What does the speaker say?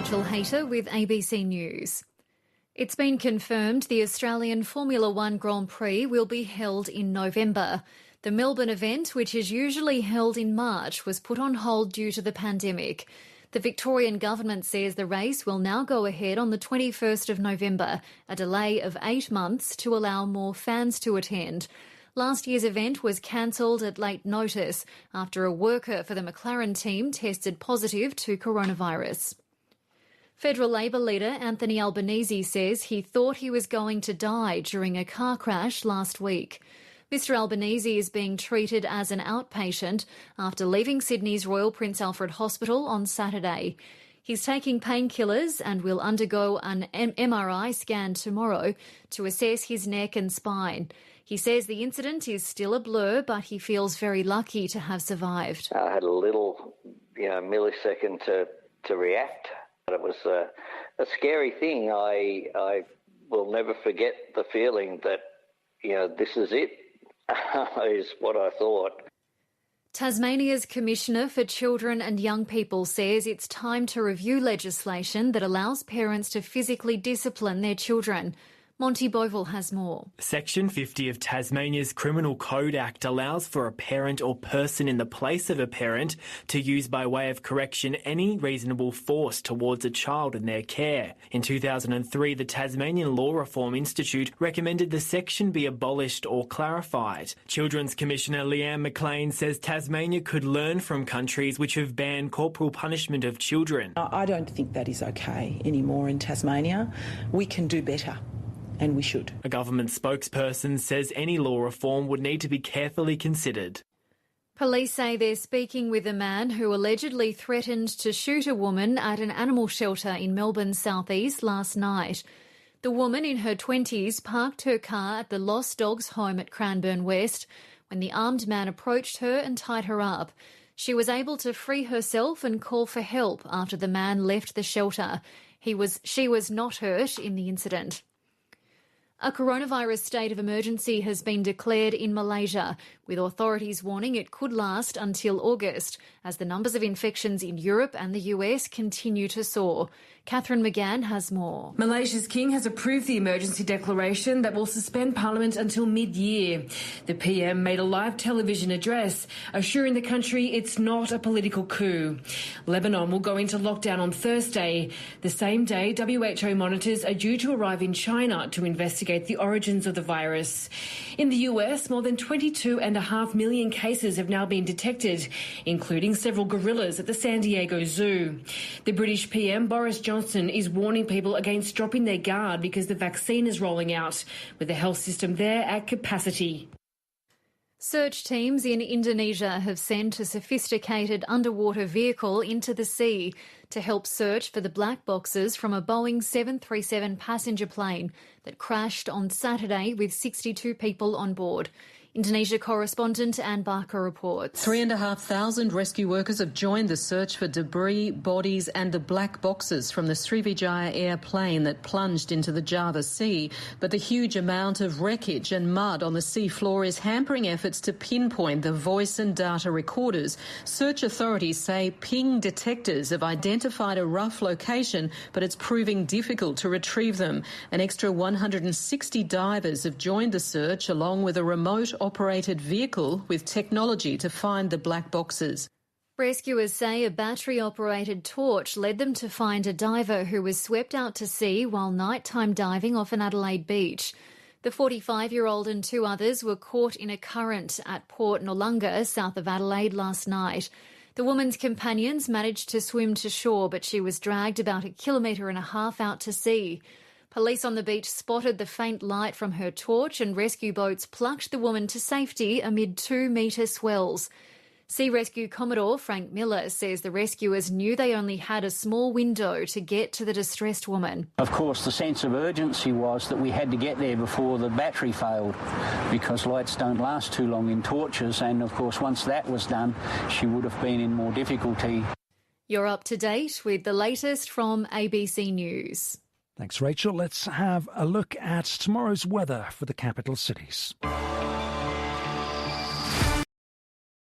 Rachel Hayter with ABC News. It's been confirmed the Australian Formula One Grand Prix will be held in November. The Melbourne event, which is usually held in March, was put on hold due to the pandemic. The Victorian government says the race will now go ahead on the 21st of November, a delay of 8 months to allow more fans to attend. Last year's event was cancelled at late notice after a worker for the McLaren team tested positive to coronavirus. Federal Labor leader Anthony Albanese says he thought he was going to die during a car crash last week. Mr Albanese is being treated as an outpatient after leaving Sydney's Royal Prince Alfred Hospital on Saturday. He's taking painkillers and will undergo an MRI scan tomorrow to assess his neck and spine. He says the incident is still a blur, but he feels very lucky to have survived. I had a little, millisecond to react. It was a scary thing. I will never forget the feeling that, this is it, is what I thought. Tasmania's Commissioner for Children and Young People says it's time to review legislation that allows parents to physically discipline their children. Monty Bovell has more. Section 50 of Tasmania's Criminal Code Act allows for a parent or person in the place of a parent to use by way of correction any reasonable force towards a child in their care. In 2003, the Tasmanian Law Reform Institute recommended the section be abolished or clarified. Children's Commissioner Leanne McLean says Tasmania could learn from countries which have banned corporal punishment of children. I don't think that is okay anymore in Tasmania. We can do better. And we should. A government spokesperson says any law reform would need to be carefully considered. Police say they're speaking with a man who allegedly threatened to shoot a woman at an animal shelter in Melbourne's southeast last night. The woman in her 20s parked her car at the Lost Dogs home at Cranbourne West when the armed man approached her and tied her up. She was able to free herself and call for help after the man left the shelter. She was not hurt in the incident. A coronavirus state of emergency has been declared in Malaysia, with authorities warning it could last until August as the numbers of infections in Europe and the US continue to soar. Catherine McGann has more. Malaysia's king has approved the emergency declaration that will suspend Parliament until mid-year. The PM made a live television address assuring the country it's not a political coup. Lebanon will go into lockdown on Thursday. The same day, WHO monitors are due to arrive in China to investigate the origins of the virus. In the US, more than 22.5 million cases have now been detected, including several gorillas at the San Diego Zoo. The British PM, Boris Johnson, is warning people against dropping their guard because the vaccine is rolling out, with the health system there at capacity. Search teams in Indonesia have sent a sophisticated underwater vehicle into the sea to help search for the black boxes from a Boeing 737 passenger plane that crashed on Saturday with 62 people on board. Indonesia correspondent Anne Barker reports. 3,500 rescue workers have joined the search for debris, bodies and the black boxes from the Sriwijaya airplane that plunged into the Java Sea. But the huge amount of wreckage and mud on the sea floor is hampering efforts to pinpoint the voice and data recorders. Search authorities say ping detectors have identified a rough location, but it's proving difficult to retrieve them. An extra 160 divers have joined the search along with a remote operated vehicle with technology to find the black boxes. Rescuers say a battery-operated torch led them to find a diver who was swept out to sea while nighttime diving off an Adelaide beach. The 45-year-old and 2 others were caught in a current at Port Noarlunga, south of Adelaide, last night. The woman's companions managed to swim to shore, but she was dragged about 1.5 kilometres out to sea. Police on the beach spotted the faint light from her torch and rescue boats plucked the woman to safety amid 2-metre swells. Sea Rescue Commodore Frank Miller says the rescuers knew they only had a small window to get to the distressed woman. Of course, the sense of urgency was that we had to get there before the battery failed, because lights don't last too long in torches, and of course once that was done, she would have been in more difficulty. You're up to date with the latest from ABC News. Thanks, Rachel. Let's have a look at tomorrow's weather for the capital cities.